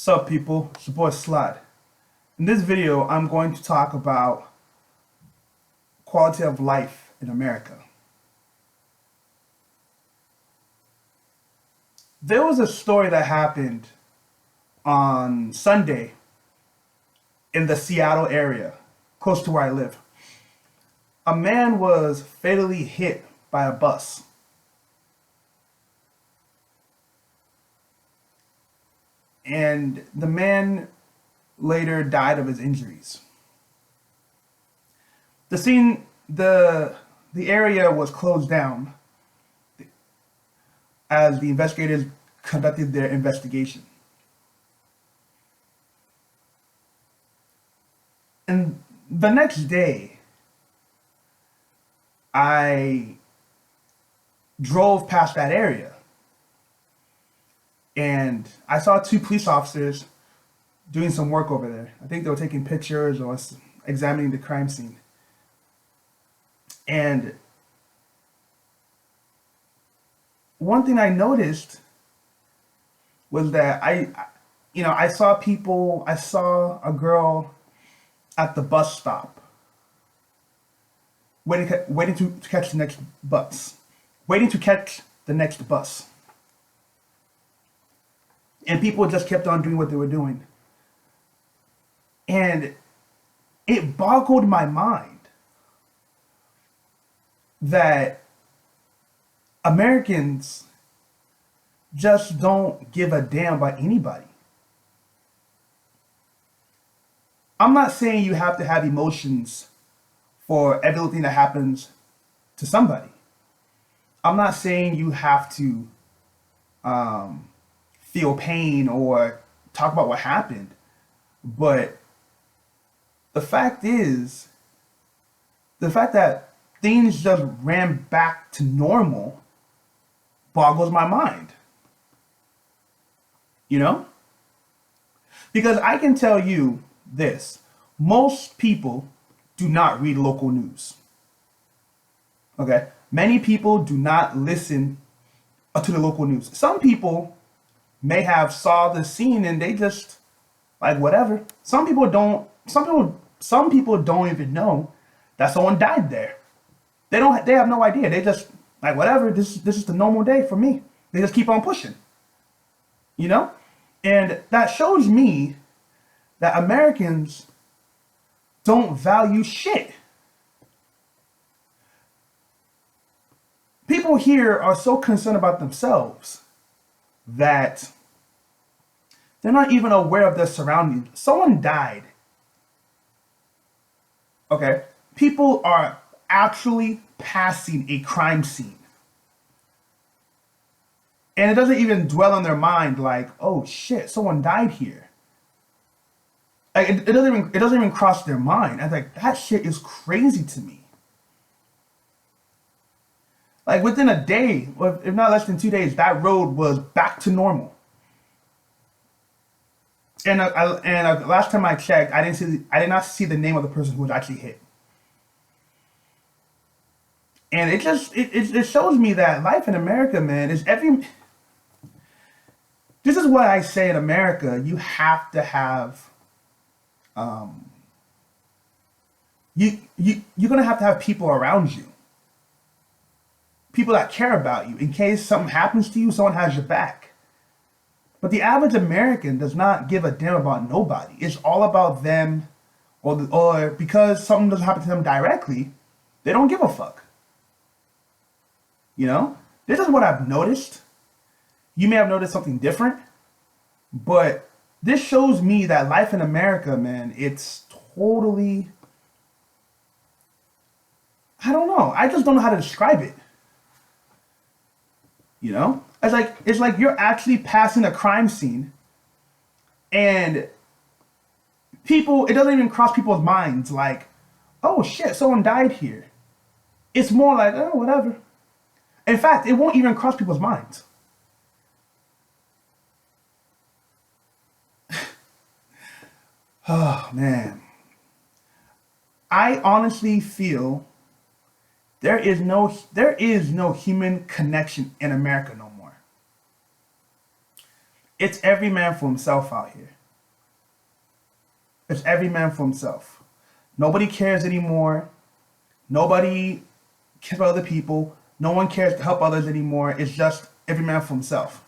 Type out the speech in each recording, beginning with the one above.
Sup people, it's your boy Slide. In this video, I'm going to talk about quality of life in America. There was a story that happened on Sunday in the Seattle area, close to where I live. A man was fatally hit by a bus. And the man later died of his injuries. The scene, the area was closed down as the investigators conducted their investigation. And the next day, I drove past that area and I saw two police officers doing some work over there. I think they were taking pictures or examining the crime scene. And one thing I noticed was that I saw people, I saw a girl at the bus stop waiting to catch the next bus, waiting to catch the next bus. And people just kept on doing what they were doing. And it boggled my mind that Americans just don't give a damn about anybody. I'm not saying you have to have emotions for everything that happens to somebody. I'm not saying you have to feel pain or talk about what happened. But the fact is, the fact that things just ran back to normal boggles my mind. You know? Because I can tell you this, most people do not read local news. Okay? Many people do not listen to the local news. Some people may have saw the scene and they just like whatever. Some people don't even know that someone died there. They have no idea. They just like whatever, this is the normal day for me. They just keep on pushing. You know? And that shows me that Americans don't value shit. People here are so concerned about themselves that they're not even aware of their surroundings. Someone died. Okay? People are actually passing a crime scene. And it doesn't even dwell on their mind like, oh shit, someone died here. Like it doesn't even cross their mind. I'm like, that shit is crazy to me. Like within a day, if not less than 2 days, that road was back to normal. And last time I checked, I did not see the name of the person who was actually hit. And it shows me that life in America, man, this is what I say in America, you have to have you're gonna have to have people around you. People that care about you. In case something happens to you, someone has your back. But the average American does not give a damn about nobody. It's all about them, or because something doesn't happen to them directly, they don't give a fuck. You know? This is what I've noticed. You may have noticed something different, but this shows me that life in America, man, it's totally, I don't know. I just don't know how to describe it. You know? It's like you're actually passing a crime scene and it doesn't even cross people's minds like, oh shit, someone died here. It's more like, oh, whatever. In fact, it won't even cross people's minds. Oh, man. I honestly feel there is no human connection in America no more. It's every man for himself out here. It's every man for himself. Nobody cares anymore. Nobody cares about other people. No one cares to help others anymore. It's just every man for himself.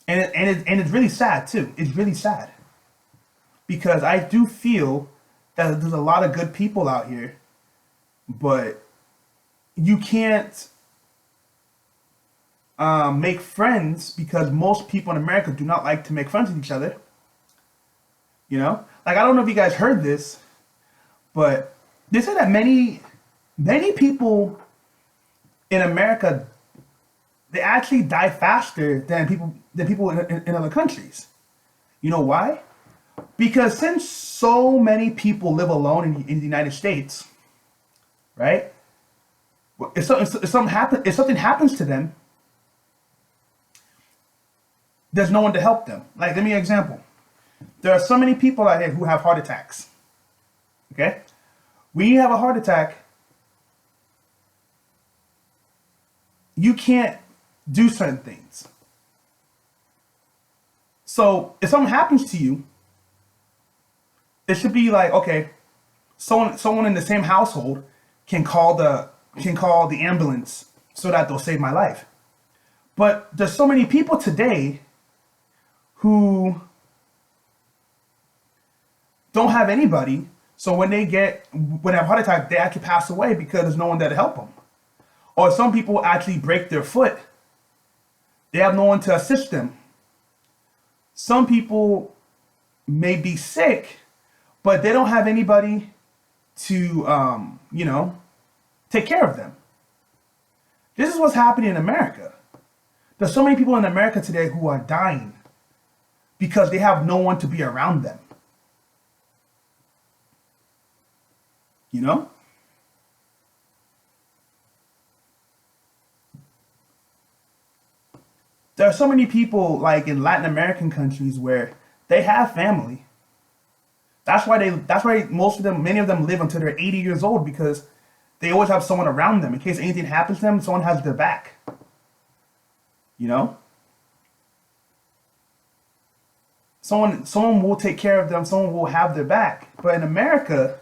And it's really sad too. It's really sad. Because I do feel that there's a lot of good people out here, but you can't make friends because most people in America do not like to make friends with each other. You know? Like, I don't know if you guys heard this, but they say that many people in America, they actually die faster than people in other countries. You know why? Because since so many people live alone in the United States, right? If something happens to them, there's no one to help them. Like, let me give you an example. There are so many people out here who have heart attacks. Okay? When you have a heart attack, you can't do certain things. So if something happens to you, it should be like, okay, someone in the same household can call the ambulance so that they'll save my life. But there's so many people today who don't have anybody. So when they have a heart attack, they actually pass away because there's no one there to help them. Or some people actually break their foot. They have no one to assist them. Some people may be sick, but they don't have anybody to, take care of them. This is what's happening in America. There's so many people in America today who are dying because they have no one to be around them. You know? There are so many people like in Latin American countries where they have family. That's why many of them live until they're 80 years old, because they always have someone around them. In case anything happens to them, someone has their back. You know? Someone will take care of them, someone will have their back. But in America,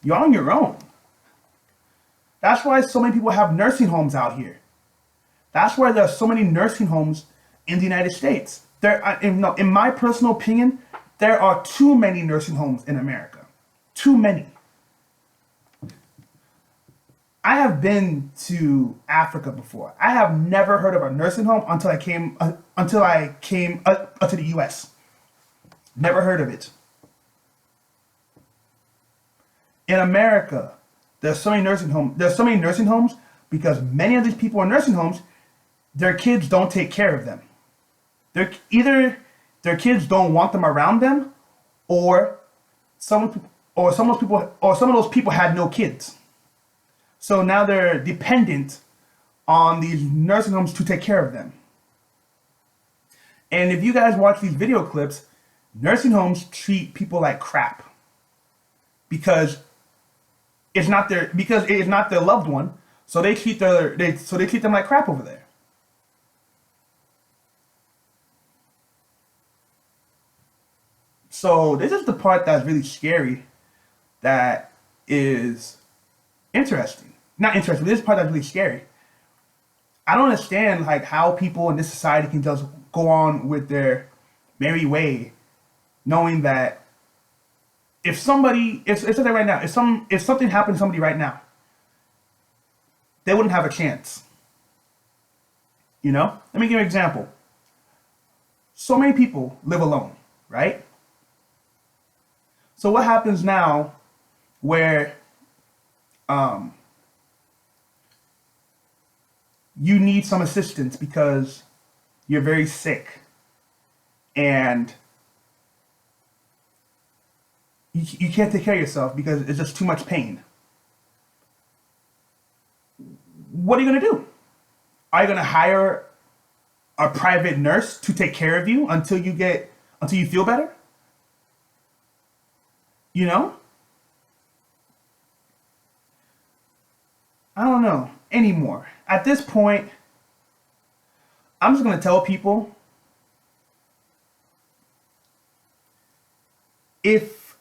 you're on your own. That's why so many people have nursing homes out here. That's why there are so many nursing homes in the United States. In my personal opinion, there are too many nursing homes in America. Too many. I have been to Africa before. I have never heard of a nursing home until I came to the U.S. Never heard of it. In America, there's so many nursing homes because many of these people in nursing homes, their kids don't take care of them. Either their kids don't want them around them, or some of those people had no kids. So now they're dependent on these nursing homes to take care of them. And if you guys watch these video clips, nursing homes treat people like crap because it is not their loved one, so they treat them like crap over there. So this is the part that's really scary, that is interesting. Not interesting, this is the part that's really scary. I don't understand like how people in this society can just go on with their merry way, knowing that if something right now, if something happened to somebody right now, they wouldn't have a chance. You know? Let me give you an example. So many people live alone, right? So what happens now where you need some assistance because you're very sick and you can't take care of yourself because it's just too much pain. What are you going to do? Are you going to hire a private nurse to take care of you until you feel better? You know? I don't know anymore. At this point, I'm just going to tell people If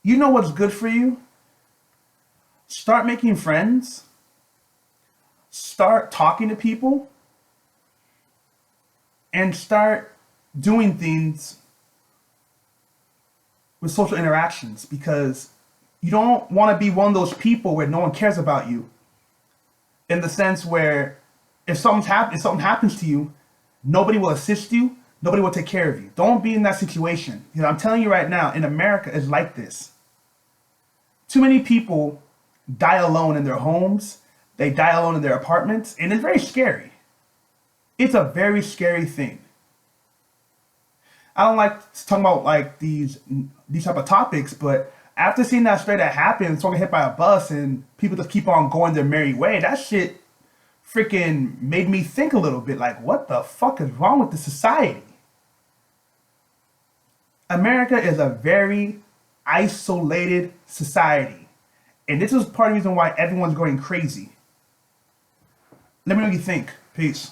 you know what's good for you, start making friends, start talking to people, and start doing things with social interactions, because you don't want to be one of those people where no one cares about you, in the sense where if something happens to you, nobody will assist you, nobody will take care of you. Don't be in that situation. You know, I'm telling you right now, in America, it's like this. Too many people die alone in their homes, they die alone in their apartments, and it's very scary. It's a very scary thing. I don't like talking about like these type of topics, but after seeing that story that happened, someone got hit by a bus and people just keep on going their merry way, that shit freaking made me think a little bit like, what the fuck is wrong with the society? America is a very isolated society. And this is part of the reason why everyone's going crazy. Let me know what you think. Peace.